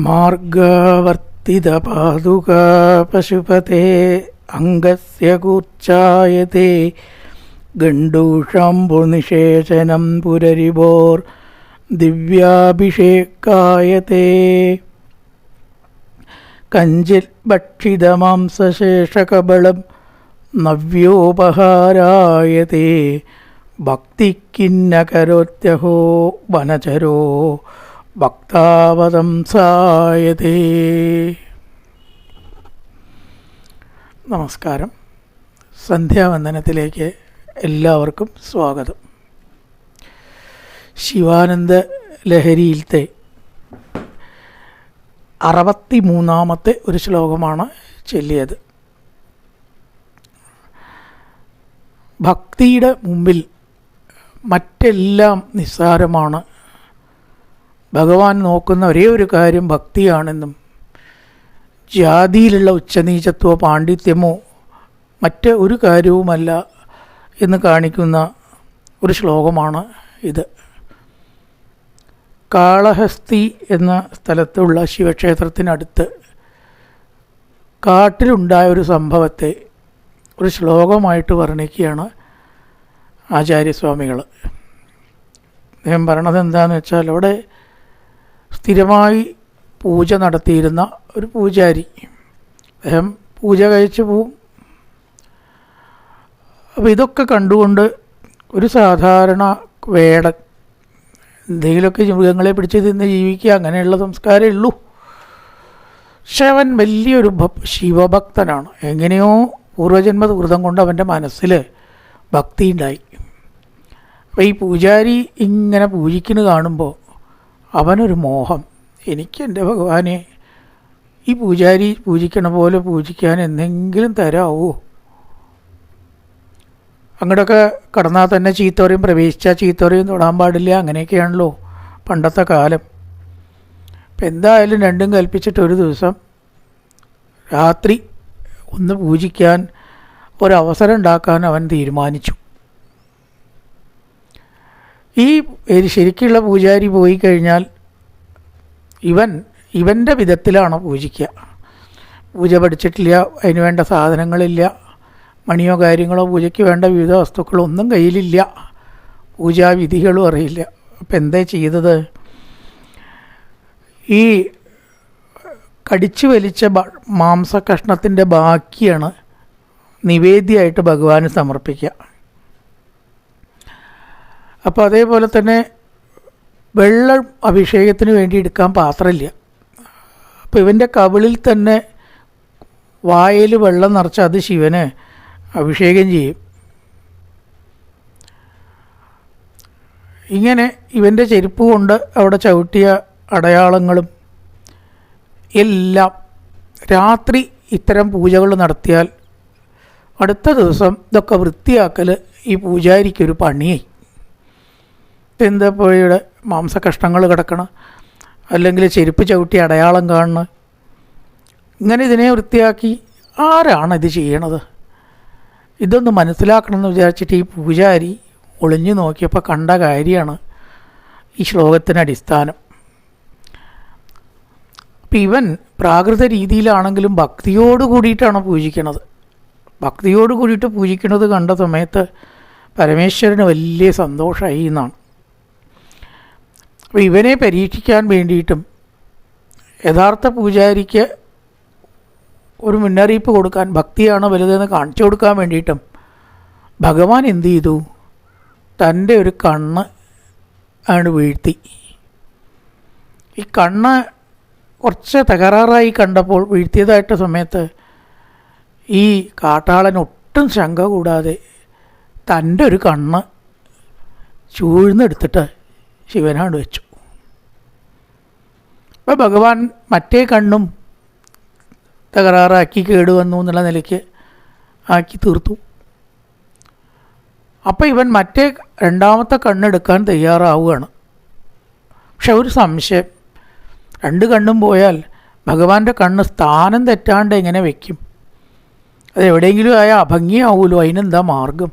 മാർഗവർത്തിതപാദുകാ പശുപതേ അംഗസ്യ കൂർച്ഛായതേ ഗണ്ഡൂഷാംബുനിഷേചനം പുരരിവോർ ദിവ്യാഭിഷേകായതേ കഞ്ചിൽ ഭക്ഷിതമാംസശേഷകബളം നവ്യോപഹാരായതേ ഭക്തിക്കിന്ന കരോത്യഹോ വനചരോ ഭക്താവതംസായതേ. നമസ്കാരം. സന്ധ്യാവന്ദനത്തിലേക്ക് എല്ലാവർക്കും സ്വാഗതം. ശിവാനന്ദ ലഹരിയിലത്തെ 63-ാമത്തെ ഒരു ശ്ലോകമാണ് ചൊല്ലിയത്. ഭക്തിയുടെ മുമ്പിൽ മറ്റെല്ലാം നിസ്സാരമാണ്. ഭഗവാൻ നോക്കുന്ന ഒരേ ഒരു കാര്യം ഭക്തിയാണെന്നും ജാതിയിലുള്ള ഉച്ചനീചത്വമോ പാണ്ഡിത്യമോ മറ്റ് ഒരു കാര്യവുമല്ല എന്ന് കാണിക്കുന്ന ഒരു ശ്ലോകമാണ് ഇത്. കാളഹസ്തി എന്ന സ്ഥലത്തുള്ള ശിവക്ഷേത്രത്തിനടുത്ത് കാട്ടിലുണ്ടായ ഒരു സംഭവത്തെ ഒരു ശ്ലോകമായിട്ട് വർണ്ണിക്കുകയാണ് ആചാര്യസ്വാമികൾ. അദ്ദേഹം പറയണത് എന്താണെന്ന് വെച്ചാൽ, അവിടെ സ്ഥിരമായി പൂജ നടത്തിയിരുന്ന ഒരു പൂജാരി, അദ്ദേഹം പൂജ കഴിച്ച് പോവും. അപ്പോൾ ഇതൊക്കെ കണ്ടുകൊണ്ട് ഒരു സാധാരണ വേടൻ, എന്തെങ്കിലുമൊക്കെ മൃഗങ്ങളെ പിടിച്ച് തിന്ന് ജീവിക്കുക, അങ്ങനെയുള്ള സംസ്കാരമേ ഉള്ളൂ. പക്ഷെ അവൻ വലിയൊരു ശിവഭക്തനാണ്. എങ്ങനെയോ പൂർവജന്മ സുഹൃതം കൊണ്ട് അവൻ്റെ മനസ്സിൽ ഭക്തി ഉണ്ടായി. അപ്പോൾ ഈ പൂജാരി ഇങ്ങനെ പൂജിക്കുന്നത് കാണുമ്പോൾ അവനൊരു മോഹം, എനിക്ക് എൻ്റെ ഭഗവാനെ ഈ പൂജാരി പൂജിക്കണ പോലെ പൂജിക്കാൻ എന്തെങ്കിലും തരാവോ? അങ്ങോട്ടൊക്കെ കടന്നാൽ തന്നെ ചീത്തോറയും, പ്രവേശിച്ചാൽ ചീത്തോറയും തൊടാൻ പാടില്ല, അങ്ങനെയൊക്കെയാണല്ലോ പണ്ടത്തെ കാലം. അപ്പം എന്തായാലും രണ്ടും കൽപ്പിച്ചിട്ട് ഒരു ദിവസം രാത്രി ഒന്ന് പൂജിക്കാൻ ഒരവസരം ഉണ്ടാക്കാൻ അവൻ തീരുമാനിച്ചു. ഈ ശരിക്കുള്ള പൂജാരി പോയി കഴിഞ്ഞാൽ ഇവൻ്റെ വിധത്തിലാണ് പൂജിക്കുക. പൂജ പഠിച്ചിട്ടില്ല, അതിന് വേണ്ട സാധനങ്ങളില്ല, മണിയോ കാര്യങ്ങളോ പൂജയ്ക്ക് വേണ്ട വിവിധ വസ്തുക്കളോ ഒന്നും കയ്യിലില്ല, പൂജാവിധികളും അറിയില്ല. അപ്പം എന്താ ചെയ്തത്? ഈ കടിച്ചു വലിച്ച മാംസകഷ്ണത്തിൻ്റെ ബാക്കിയാണ് നിവേദ്യമായിട്ട് ഭഗവാന് സമർപ്പിക്കുക. അപ്പോൾ അതേപോലെ തന്നെ വെള്ളം അഭിഷേകത്തിന് വേണ്ടി എടുക്കാൻ പാത്രമില്ല. അപ്പോൾ ഇവൻ്റെ കവിളിൽ തന്നെ വായിൽ വെള്ളം നിറച്ച് അത് ശിവന് അഭിഷേകം ചെയ്യും. ഇങ്ങനെ ഇവൻ്റെ ചെരുപ്പ് കൊണ്ട് അവിടെ ചവിട്ടിയ അടയാളങ്ങളും എല്ലാം രാത്രി ഇത്തരം പൂജകൾ നടത്തിയാൽ അടുത്ത ദിവസം ഇതൊക്കെ വൃത്തിയാക്കൽ ഈ പൂജാരിക്കൊരു പണിയായി. എന്താപ്പോയുടെ മാംസകഷ്ണങ്ങൾ കിടക്കണം, അല്ലെങ്കിൽ ചെരുപ്പ് ചവിട്ടി അടയാളം കാണണം, ഇങ്ങനെ ഇതിനെ വൃത്തിയാക്കി ആരാണ് ഇത് ചെയ്യണത്? ഇതൊന്ന് മനസ്സിലാക്കണമെന്ന് വിചാരിച്ചിട്ട് ഈ പൂജാരി ഒളിഞ്ഞു നോക്കിയപ്പോൾ കണ്ട കാര്യമാണ് ഈ ശ്ലോകത്തിന് അടിസ്ഥാനം. അപ്പം ഇവൻ പ്രാകൃത രീതിയിലാണെങ്കിലും ഭക്തിയോട് കൂടിയിട്ടാണ് പൂജിക്കണത്. ഭക്തിയോട് കൂടിയിട്ട് പൂജിക്കുന്നത് കണ്ട സമയത്ത് പരമേശ്വരന് വലിയ സന്തോഷമായി എന്നാണ്. അപ്പോൾ ഇവനെ പരീക്ഷിക്കാൻ വേണ്ടിയിട്ടും യഥാർത്ഥ പൂജാരിക്ക് ഒരു മുന്നറിയിപ്പ് കൊടുക്കാൻ, ഭക്തിയാണ് വലുതെന്ന് കാണിച്ചു കൊടുക്കാൻ വേണ്ടിയിട്ടും ഭഗവാൻ എന്ത് ചെയ്തു? തൻ്റെ ഒരു കണ്ണ് ആണ് വീഴ്ത്തി. ഈ കണ്ണ് കുറച്ച് തകരാറായി കണ്ടപ്പോൾ, വീഴ്ത്തിയതായിട്ട സമയത്ത് ഈ കാട്ടാളൻ ഒട്ടും ശങ്ക കൂടാതെ തൻ്റെ ഒരു കണ്ണ് ചൂഴ്ന്നെടുത്തിട്ട് ശിവനാട് വെച്ചു. അപ്പോൾ ഭഗവാൻ മറ്റേ കണ്ണും തകരാറാക്കി കേടുവന്നു എന്നുള്ള നിലയ്ക്ക് ആക്കി തീർത്തു. അപ്പോൾ ഇവൻ മറ്റേ രണ്ടാമത്തെ കണ്ണെടുക്കാൻ തയ്യാറാവുകയാണ്. പക്ഷെ ഒരു സംശയം, രണ്ട് കണ്ണും പോയാൽ ഭഗവാന്റെ കണ്ണ് സ്ഥാനം തെറ്റാണ്ട് എങ്ങനെ വയ്ക്കും? അത് എവിടെയെങ്കിലും ആയാൽ അഭംഗിയാവുമല്ലോ. അതിനെന്താ മാർഗം?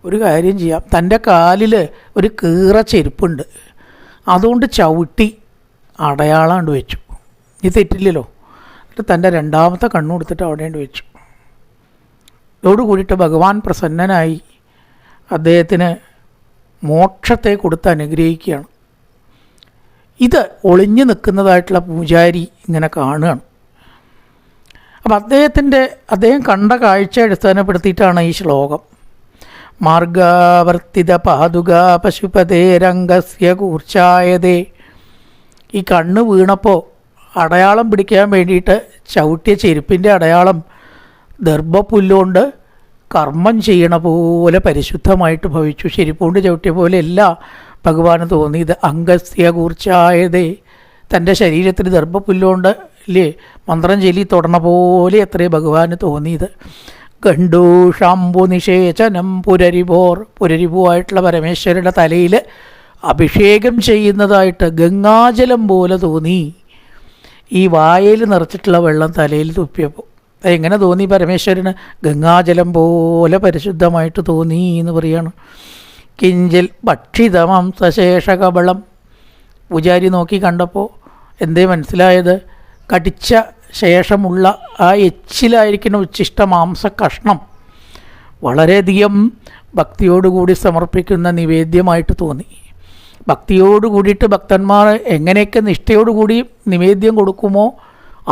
ഒരു കാര്യം ചെയ്യാം, തൻ്റെ കാലിൽ ഒരു കീറ ചെരുപ്പുണ്ട്, അതുകൊണ്ട് ചവിട്ടി അടയാളാണ്ട് വെച്ചു. ഇത് തെറ്റില്ലല്ലോ. എന്നിട്ട് തൻ്റെ രണ്ടാമത്തെ കണ്ണു കൊടുത്തിട്ട് അവിടെയാണ്ട് വെച്ചു. ഇതോടുകൂടിയിട്ട് ഭഗവാൻ പ്രസന്നനായി അദ്ദേഹത്തിന് മോക്ഷത്തെ കൊടുത്ത് അനുഗ്രഹിക്കുകയാണ്. ഇത് ഒളിഞ്ഞു നിൽക്കുന്നതായിട്ടുള്ള പൂജാരി ഇങ്ങനെ കാണുകയാണ്. അപ്പം അദ്ദേഹം കണ്ട കാഴ്ച അടിസ്ഥാനപ്പെടുത്തിയിട്ടാണ് ഈ ശ്ലോകം. മാർഗാവർത്തിത പാതുക പശുപതേരംഗസ്യ കൂർച്ചായതേ. ഈ കണ്ണ് വീണപ്പോൾ അടയാളം പിടിക്കാൻ വേണ്ടിയിട്ട് ചവിട്ടിയ ചെരുപ്പിൻ്റെ അടയാളം ദർഭപ്പുല്ലുകൊണ്ട് കർമ്മം ചെയ്യണ പോലെ പരിശുദ്ധമായിട്ട് ഭവിച്ചു. ചെരുപ്പുകൊണ്ട് ചവിട്ടിയ പോലെയല്ല ഭഗവാന് തോന്നിയത്. അംഗസ്യ കൂർച്ചായതേ, തൻ്റെ ശരീരത്തിൽ ദർഭപ്പുല്ലുകൊണ്ട് ഇല്ലേ മന്ത്രം ചൊല്ലി തൊടണ പോലെ എത്രയും ഭഗവാന് തോന്നിയത്. ഗണ്ടു ഷാംബു നിഷേചനം പുരരിപുവായിട്ടുള്ള പരമേശ്വരയുടെ തലയിൽ അഭിഷേകം ചെയ്യുന്നതായിട്ട് ഗംഗാജലം പോലെ തോന്നി. ഈ വായയിൽ നിറച്ചിട്ടുള്ള വെള്ളം തലയിൽ തുപ്പിയപ്പോൾ എങ്ങനെ തോന്നി പരമേശ്വരന്? ഗംഗാജലം പോലെ പരിശുദ്ധമായിട്ട് തോന്നി എന്ന് പറയാണ്. കിഞ്ചിൽ ഭക്ഷിതമം സശേഷകബളം. പൂജാരി നോക്കി കണ്ടപ്പോൾ എന്തേ മനസ്സിലായത്? കടിച്ച ശേഷമുള്ള ആ എച്ചിലായിരിക്കുന്ന ഉച്ഛിഷ്ട മാംസ കഷ്ണം വളരെയധികം ഭക്തിയോടുകൂടി സമർപ്പിക്കുന്ന നിവേദ്യമായിട്ട് തോന്നി. ഭക്തിയോട് കൂടിയിട്ട് ഭക്തന്മാർ എങ്ങനെയൊക്കെ നിഷ്ഠയോടുകൂടി നിവേദ്യം കൊടുക്കുമോ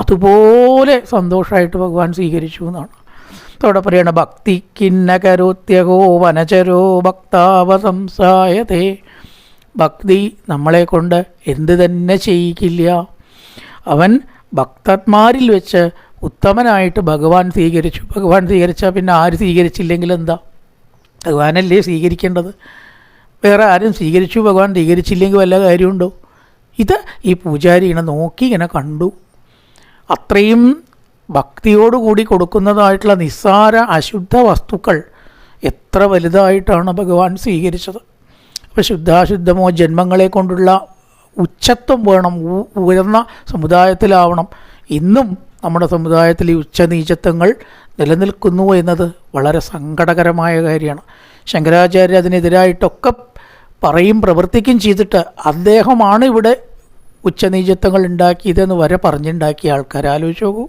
അതുപോലെ സന്തോഷമായിട്ട് ഭഗവാൻ സ്വീകരിച്ചു എന്നാണ്. അവിടെ പറയണ ഭക്തി കിന്നകരോത്യകോ വനചരോ ഭക്താവസംസായതേ. ഭക്തി നമ്മളെ കൊണ്ട് എന്ത് തന്നെ ചെയ്യിക്കില്ല. അവൻ ഭക്തന്മാരിൽ വെച്ച് ഉത്തമനായിട്ട് ഭഗവാൻ സ്വീകരിച്ചു. ഭഗവാൻ സ്വീകരിച്ചാൽ പിന്നെ ആര് സ്വീകരിച്ചില്ലെങ്കിൽ എന്താ? ഭഗവാനല്ലേ സ്വീകരിക്കേണ്ടത്. വേറെ ആരും സ്വീകരിച്ചു ഭഗവാൻ സ്വീകരിച്ചില്ലെങ്കിൽ വല്ല കാര്യമുണ്ടോ? ഇത് ഈ പൂജാരി ഇങ്ങനെ നോക്കി ഇങ്ങനെ കണ്ടു. അത്രയും ഭക്തിയോടുകൂടി കൊടുക്കുന്നതായിട്ടുള്ള നിസ്സാര അശുദ്ധ വസ്തുക്കൾ എത്ര വലുതായിട്ടാണ് ഭഗവാൻ സ്വീകരിച്ചത്. അപ്പോൾ ശുദ്ധാശുദ്ധമോ ജന്മങ്ങളെ കൊണ്ടുള്ള ഉച്ചത്വം വേണം, ഉയർന്ന സമുദായത്തിലാവണം. ഇന്നും നമ്മുടെ സമുദായത്തിൽ ഈ ഉച്ചനീചത്വങ്ങൾ നിലനിൽക്കുന്നു എന്നത് വളരെ സങ്കടകരമായ കാര്യമാണ്. ശങ്കരാചാര്യ അതിനെതിരായിട്ടൊക്കെ പറയും പ്രവർത്തിക്കുകയും ചെയ്തിട്ട് അദ്ദേഹമാണ് ഇവിടെ ഉച്ചനീചത്വങ്ങൾ ഉണ്ടാക്കിയതെന്ന് വരെ പറഞ്ഞുണ്ടാക്കിയ ആൾക്കാർ. ആലോചിച്ച് നോക്കൂ.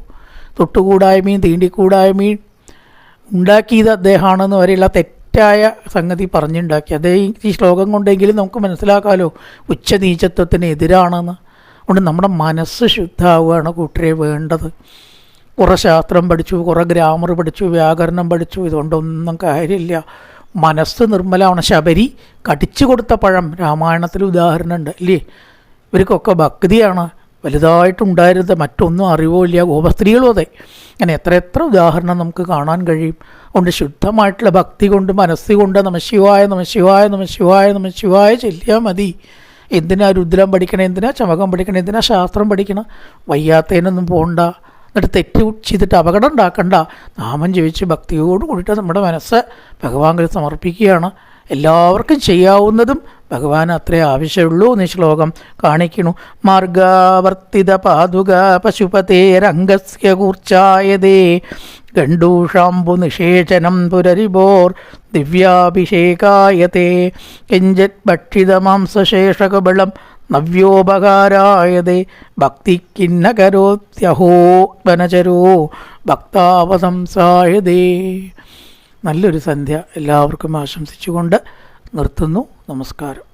തൊട്ടുകൂടായ്മയും തീണ്ടിക്കൂടായ്മയും ഉണ്ടാക്കിയത് അദ്ദേഹമാണെന്ന് വരെയുള്ള തെറ്റായ സംഗതി പറഞ്ഞുണ്ടാക്കി. അദ്ദേഹം ഈ ശ്ലോകം കൊണ്ടെങ്കിലും നമുക്ക് മനസ്സിലാക്കാമല്ലോ ഉച്ചനീചത്വത്തിന് എതിരാണെന്ന്. അതുകൊണ്ട് നമ്മുടെ മനസ്സ് ശുദ്ധമാവുകയാണ് കൂട്ടരെ വേണ്ടത്. കുറേ ശാസ്ത്രം പഠിച്ചു, കുറേ ഗ്രാമർ പഠിച്ചു, വ്യാകരണം പഠിച്ചു, ഇതുകൊണ്ടൊന്നും കാര്യമില്ല. മനസ്സ് നിർമ്മലമാണ്. ശബരി കടിച്ചു കൊടുത്ത പഴം രാമായണത്തിൽ ഉദാഹരണമുണ്ട് ഇല്ലേ? ഇവർക്കൊക്കെ ഭക്തിയാണ് വലുതായിട്ടുണ്ടായിരുന്നത്, മറ്റൊന്നും അറിവോ ഇല്ല. ഗോപസ്ത്രീകളും അതെ. അങ്ങനെ എത്ര ഉദാഹരണം നമുക്ക് കാണാൻ കഴിയും. അതുകൊണ്ട് ശുദ്ധമായിട്ടുള്ള ഭക്തി കൊണ്ട് മനസ്സുകൊണ്ട് നമശിവായ നമശിവായ നമശിവായ നമശിവായ ചൊല്ലിയാൽ മതി. എന്തിനാ രുദ്രം പഠിക്കണം, എന്തിനാ ചമകം പഠിക്കണം, എന്തിനാ ശാസ്ത്രം പഠിക്കണം? വയ്യാത്തതിനൊന്നും പോകണ്ട, എന്നിട്ട് തെറ്റ് ചെയ്തിട്ട് അപകടം ഉണ്ടാക്കണ്ട. നാമം ജപിച്ച് ഭക്തിയോട് കൂടിയിട്ട് നമ്മുടെ മനസ്സ് ഭഗവാന് സമർപ്പിക്കുകയാണ്. എല്ലാവർക്കും ചെയ്യാവുന്നതും ഭഗവാൻ അത്രേ ആവശ്യമുള്ളൂ എന്ന് ശ്ലോകം കാണിക്കുന്നു. മാർഗാവർത്തിത പാതുക പശുപതേരംഗസ്യ കൂർച്ചായതേ ഗണ്ടൂഷാംബു നിഷേചനം പുരരിപോർ ദിവ്യാഭിഷേകായതേ കിഞ്ചിത് ഭക്ഷിതമാംസശേഷകബളം നവ്യോപകാരായതേ ഭക്തിക്കിന്നകരോത്യഹോ വനചരോ ഭക്താവസംസായതേ. നല്ലൊരു സന്ധ്യ എല്ലാവർക്കും ആശംസിച്ചുകൊണ്ട് നിർത്തുന്നു. നമസ്കാരം.